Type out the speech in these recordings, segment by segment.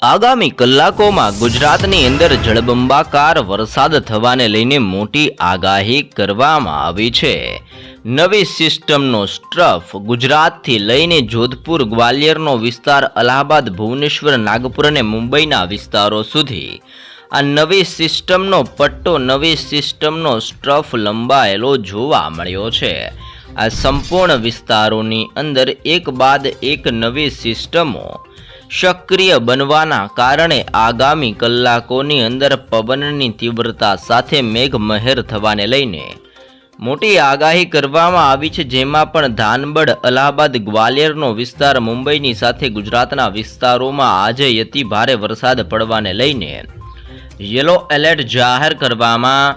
આગામી કલાકોમાં ગુજરાતની અંદર જળબંબાકાર વરસાદ થવાને લઈને મોટી આગાહી કરવામાં આવી છે। નવી સિસ્ટમનો સ્ટ્રફ ગુજરાતથી લઈને જોધપુર ગ્વાલિયરનો વિસ્તાર, અલ્હાબાદ, ભુવનેશ્વર, નાગપુર અને મુંબઈના વિસ્તારો સુધી આ નવી સિસ્ટમનો પટ્ટો, નવી સિસ્ટમનો સ્ટ્રફ લંબાયેલો જોવા મળ્યો છે। આ સંપૂર્ણ વિસ્તારોની અંદર એક બાદ એક નવી સિસ્ટમો સક્રિય બનવાના કારણે આગામી કલાકોની અંદર પવનની તીવ્રતા સાથે મેઘમહેર થવાને લઈને મોટી આગાહી કરવામાં આવી છે। જેમાં પણ ધાનબડ, અલ્હાબાદ, ગ્વાલિયરનો વિસ્તાર, મુંબઈની સાથે ગુજરાતના વિસ્તારોમાં આજે અતિ ભારે વરસાદ પડવાને લઈને યલો એલર્ટ જાહેર કરવામાં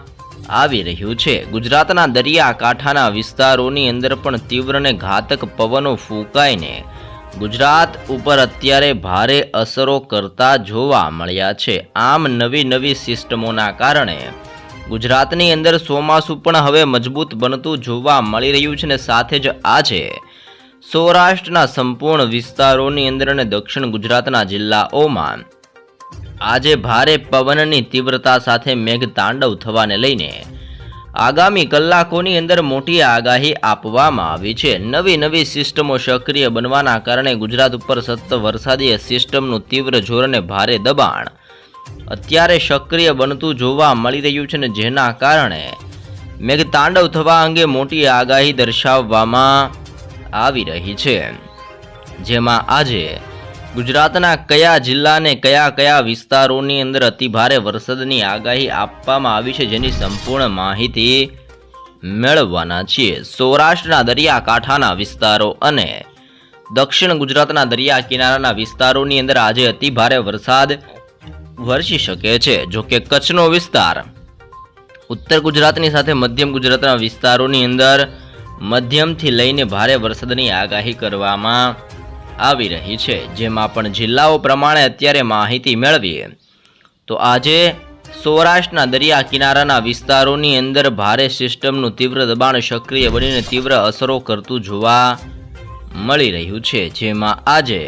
આવી રહ્યું છે। ગુજરાતના દરિયાકાંઠાના વિસ્તારોની અંદર પણ તીવ્ર અને ઘાતક પવનો ફૂંકાઈને ગુજરાત ઉપર અત્યારે ભારે અસરો કરતા જોવા મળ્યા છે। આમ નવી સિસ્ટમોના કારણે ગુજરાતની અંદર ચોમાસું પણ હવે મજબૂત બનતું જોવા મળી રહ્યું છે અને સાથે જ આજે સૌરાષ્ટ્રના સંપૂર્ણ વિસ્તારોની અંદર અને દક્ષિણ ગુજરાતના જિલ્લાઓમાં આજે ભારે પવનની તીવ્રતા સાથે મેઘતાંડવ થવાને લઈને આગામી કલાકોની અંદર મોટી આગાહી આપવામાં આવી છે। નવી સિસ્ટમો સક્રિય બનવાના કારણે ગુજરાત ઉપર સતત વરસાદી સિસ્ટમનું તીવ્ર જોર અને ભારે દબાણ અત્યારે સક્રિય બનતું જોવા મળી રહ્યું છે અને જેના કારણે મેઘતાંડવ થવા અંગે મોટી આગાહી દર્શાવવામાં આવી રહી છે। જેમાં આજે ગુજરાતના કયા જિલ્લાને કયા વિસ્તારોની અંદર અતિભારે વરસાદની આગાહી આપવામાં આવી છે, જેની સંપૂર્ણ માહિતી મેળવવાના છીએ। સૌરાષ્ટ્રના દરિયાકાંઠાના વિસ્તારો અને દક્ષિણ ગુજરાતના દરિયા કિનારાના વિસ્તારોની અંદર આજે અતિભારે વરસાદ વરસી શકે છે। જોકે કચ્છનો વિસ્તાર, ઉત્તર ગુજરાતની સાથે મધ્યમ ગુજરાતના વિસ્તારોની અંદર મધ્યમથી લઈને ભારે વરસાદની આગાહી કરવામાં આવી રહી છે। જેમાં પણ જિલ્લાઓ પ્રમાણે અત્યારે માહિતી મેળવીએ તો આજે સૌરાષ્ટ્રના દરિયા કિનારાના વિસ્તારોની અંદર ભારે સિસ્ટમનું તીવ્ર દબાણ સક્રિય બનીને તીવ્ર અસરો કરતું જોવા મળી રહ્યું છે। જેમાં આજે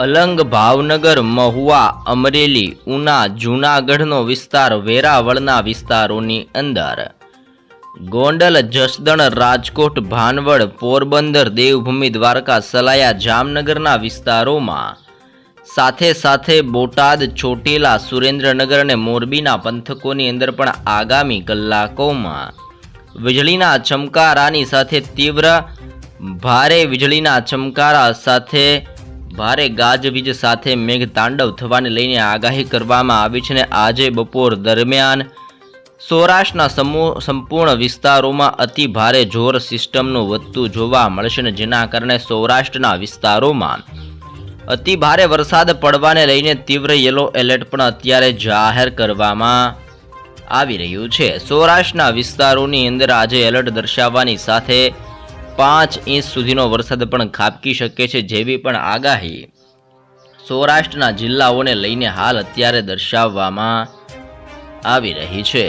અલંગ, ભાવનગર, મહુવા, અમરેલી, ઉના, જૂનાગઢનો વિસ્તાર, વેરાવળના વિસ્તારોની અંદર ગોંડલ, જસદણ, રાજકોટ, ભાનવડ, પોરબંદર, દેવભૂમિ, દ્વારકા, સલાયા, જામનગરના વિસ્તારોમાં સાથે બોટાદ, ચોટીલા, સુરેન્દ્રનગર અને મોરબીના પંથકોની અંદર પણ આગામી કલાકોમાં વીજળીના ચમકારાની સાથે તીવ્ર ભારે વીજળીના ચમકારા સાથે ભારે ગાજવીજ સાથે મેઘતાંડવ થવાને લઈને આગાહી કરવામાં આવી છે અને આજે બપોર દરમિયાન સૌરાષ્ટ્રના સંપૂર્ણ વિસ્તારોમાં અતિ ભારે જોર સિસ્ટમનું વધતું જોવા મળશે અને જેના કારણે સૌરાષ્ટ્રના વિસ્તારોમાં અતિ ભારે વરસાદ પડવાને લઈને તીવ્ર યલો એલર્ટ પણ અત્યારે જાહેર કરવામાં આવી રહ્યું છે। સૌરાષ્ટ્રના વિસ્તારોની અંદર આજે એલર્ટ દર્શાવવાની સાથે 5 ઇંચ સુધીનો વરસાદ પણ ખાબકી શકે છે, જેવી પણ આગાહી સૌરાષ્ટ્રના જિલ્લાઓને લઈને હાલ અત્યારે દર્શાવવામાં આવી રહી છે।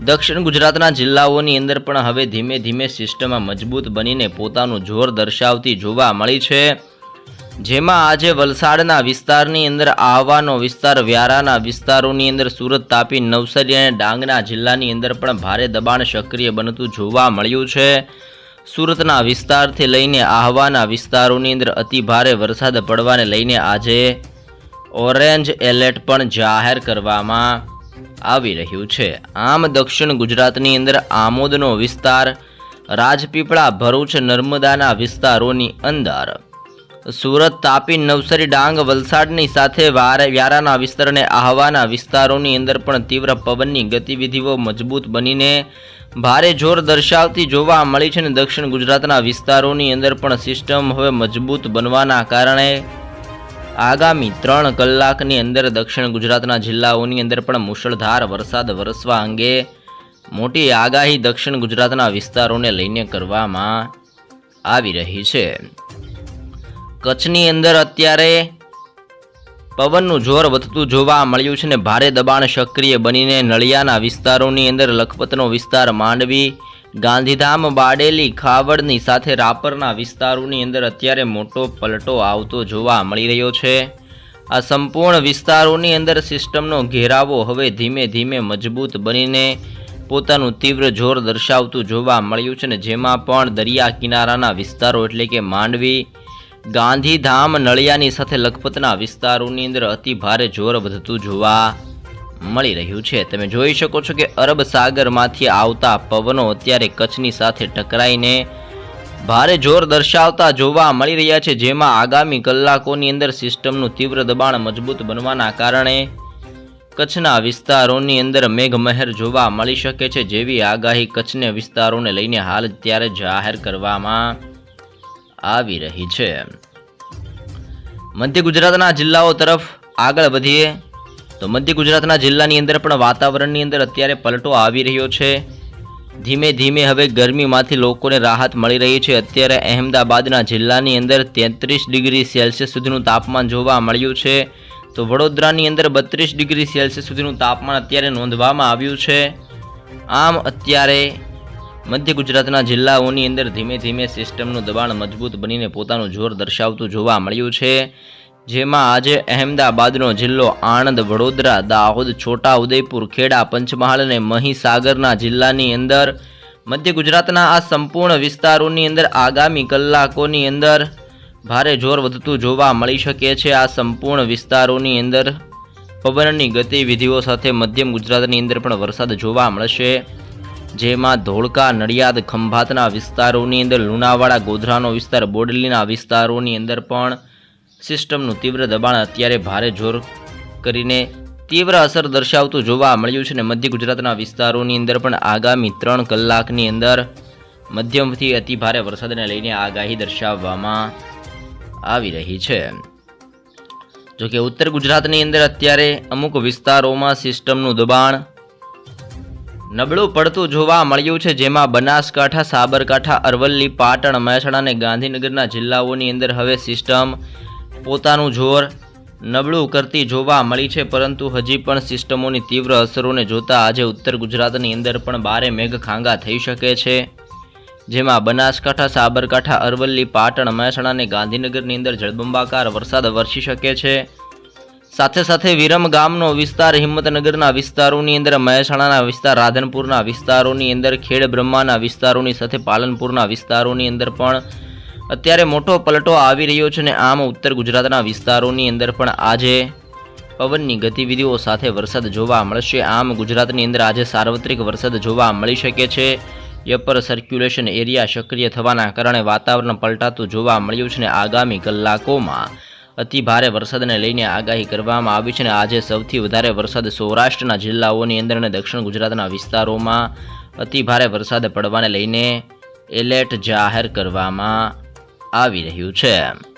દક્ષિણ ગુજરાતના જિલ્લાઓની અંદર પણ હવે ધીમે સિસ્ટમમાં મજબૂત બનીને પોતાનું જોર દર્શાવતી જોવા મળી છે। જેમાં આજે વલસાડના વિસ્તારની અંદર, આહવાનો વિસ્તાર, વ્યારાના વિસ્તારોની અંદર, સુરત, તાપી, નવસારી અને ડાંગના જિલ્લાની અંદર પણ ભારે દબાણ સક્રિય બનતું જોવા મળ્યું છે। સુરતના વિસ્તારથી લઈને આહવાના વિસ્તારોની અંદર અતિ ભારે વરસાદ પડવાને લઈને આજે ઓરેન્જ એલર્ટ પણ જાહેર કરવામાં આવી રહ્યું છે। આમ દક્ષિણ ગુજરાતની અંદર આમોદનો વિસ્તાર, રાજપીપળા, ભરૂચ, નર્મદાના વિસ્તારોની અંદર, સુરત, તાપી, નવસારી, ડાંગ, વલસાડની સાથે વ્યારાના વિસ્તાર અને આહવાના વિસ્તારોની અંદર પણ તીવ્ર પવનની ગતિવિધિઓ મજબૂત બનીને ભારે જોર દર્શાવતી જોવા મળી છે અને દક્ષિણ ગુજરાતના વિસ્તારોની અંદર પણ સિસ્ટમ હવે મજબૂત બનવાના કારણે આગામી 3 કલાકની અંદર દક્ષિણ ગુજરાતના જિલ્લાઓની અંદર પણ મુશળધાર વરસાદ વરસવા અંગે મોટી આગાહી દક્ષિણ ગુજરાતના વિસ્તારોને લઈને કરવામાં આવી રહી છે। કચ્છની અંદર અત્યારે પવનનું જોર વધતું જોવા મળ્યું છે અને ભારે દબાણ સક્રિય બનીને નળિયાના વિસ્તારોની અંદર, લખપતનો વિસ્તાર, માંડવી, ગાંધીધામ, બારડોલી, ખાવડની સાથે રાપરના વિસ્તારોની અંદર અત્યારે મોટો પલટો આવતો જોવા મળી રહ્યો છે। આ સંપૂર્ણ વિસ્તારોની અંદર સિસ્ટમનો ઘેરાવો હવે ધીમે ધીમે મજબૂત બનીને પોતાનું તીવ્ર જોર દર્શાવતું જોવા મળ્યું છે ને જેમાં પણ દરિયા કિનારાના વિસ્તારો એટલે કે માંડવી, ગાંધીધામ, નળિયાની સાથે લખપતના વિસ્તારોની અંદર અતિ ભારે જોર વધતું જોવા મળી રહ્યું છે. તમે જોઈ શકો છો કે અરબ સાગરમાંથી આવતા પવનો અત્યારે કચ્છની સાથે ટકરાઈને ભારે જોર દર્શાવતા જોવા મળી રહ્યા છે, જેમાં આગામી કલાકોની અંદર સિસ્ટમનું તીવ્ર દબાણ મજબૂત બનવાના કારણે કચ્છના વિસ્તારોની અંદર મેઘમહેર જોવા મળી શકે છે, જેવી આગાહી કચ્છના વિસ્તારોને લઈને હાલ અત્યારે જાહેર કરવામાં આવી રહી છે. મધ્ય ગુજરાતના જિલ્લાઓ તરફ આગળ વધીએ તો મધ્ય ગુજરાતના જિલ્લાની અંદર પણ વાતાવરણની અંદર અત્યારે પલટો આવી રહ્યો છે. ધીમે ધીમે હવે ગરમીમાંથી લોકોને રાહત મળી રહી છે. અત્યારે અહેમદાબાદના જિલ્લાની અંદર 33 ડિગ્રી સેલ્સિયસ સુધીનું તાપમાન જોવા મળ્યું છે, તો વડોદરાની અંદર 32 ડિગ્રી સેલ્સિયસ સુધીનું તાપમાન અત્યારે નોંધવામાં આવ્યું છે. આમ અત્યારે મધ્ય ગુજરાતના જિલ્લાઓની અંદર ધીમે ધીમે સિસ્ટમનું દબાણ મજબૂત બનીને પોતાનું જોર દર્શાવતું જોવા મળ્યું છે, જેમાં આજે અહેમદાબાદનો જિલ્લો, આણંદ, વડોદરા, દાહોદ, છોટા ઉદેપુર, ખેડા, પંચમહાલ અને મહીસાગરના જિલ્લાની અંદર મધ્ય ગુજરાતના આ સંપૂર્ણ વિસ્તારોની અંદર આગામી કલાકોની અંદર ભારે જોર વધતું જોવા મળી શકે છે. આ સંપૂર્ણ વિસ્તારોની અંદર પવનની ગતિવિધિઓ સાથે મધ્યમ ગુજરાતની અંદર પણ વરસાદ જોવા મળશે, જેમાં ધોળકા, નડિયાદ, ખંભાતના વિસ્તારોની અંદર, લુણાવાડા, ગોધરાનો વિસ્તાર, બોડેલીના વિસ્તારોની અંદર પણ સિસ્ટમનું તીવ્ર દબાણ અત્યારે ભારે જોર કરીને તીવ્ર અસર દર્શાવતું જોવા મળ્યું છે. અને મધ્ય ગુજરાતના વિસ્તારોની અંદર પણ આગામી 3 કલાકની અંદર મધ્યમથી અતિ ભારે વરસાદને લઈને આગાહી દર્શાવવામાં આવી રહી છે. જોકે ઉત્તર ગુજરાતની અંદર અત્યારે અમુક વિસ્તારોમાં સિસ્ટમનું દબાણ નબળું પડતું જોવા મળ્યું છે, જેમાં બનાસકાંઠા, સાબરકાંઠા, અરવલ્લી, પાટણ, મહેસાણા અને ગાંધીનગરના જિલ્લાઓની અંદર હવે સિસ્ટમ પોતાનું જોર નબળું કરતી જોવા મળી છે, પરંતુ હજી પણ સિસ્ટમોની તીવ્ર અસરોને જોતા આજે ઉત્તર ગુજરાતની અંદર પણ ભારે મેઘખાંગા થઈ શકે છે, જેમાં બનાસકાંઠા, સાબરકાંઠા, અરવલ્લી, પાટણ, મહેસાણા અને ગાંધીનગરની અંદર જળબંબાકાર વરસાદ વરસી શકે છે. સાથે સાથે વિરમ ગામનો વિસ્તાર, હિંમતનગરના વિસ્તારોની અંદર, મહેસાણાના વિસ્તાર, રાધનપુરના વિસ્તારોની અંદર, ખેડ બ્રહ્માના વિસ્તારોની સાથે પાલનપુરના વિસ્તારોની અંદર પણ અત્યારે મોટો પલટો આવી રહ્યો છે. અને આમ ઉત્તર ગુજરાતના વિસ્તારોની અંદર પણ આજે પવનની ગતિવિધિઓ સાથે વરસાદ જોવા મળશે. આમ ગુજરાતની અંદર આજે સાર્વત્રિક વરસાદ જોવા મળી શકે છે. અપર સર્ક્યુલેશન એરિયા સક્રિય થવાના કારણે વાતાવરણ પલટાતું જોવા મળ્યું છે, અને આગામી કલાકોમાં અતિ ભારે વરસાદને લઈને આગાહી કરવામાં આવી છે. અને આજે સૌથી વધારે વરસાદ સૌરાષ્ટ્રના જિલ્લાઓની અંદર અને દક્ષિણ ગુજરાતના વિસ્તારોમાં અતિ ભારે વરસાદ પડવાને લઈને એલર્ટ જાહેર કરવામાં આવી રહ્યું છે.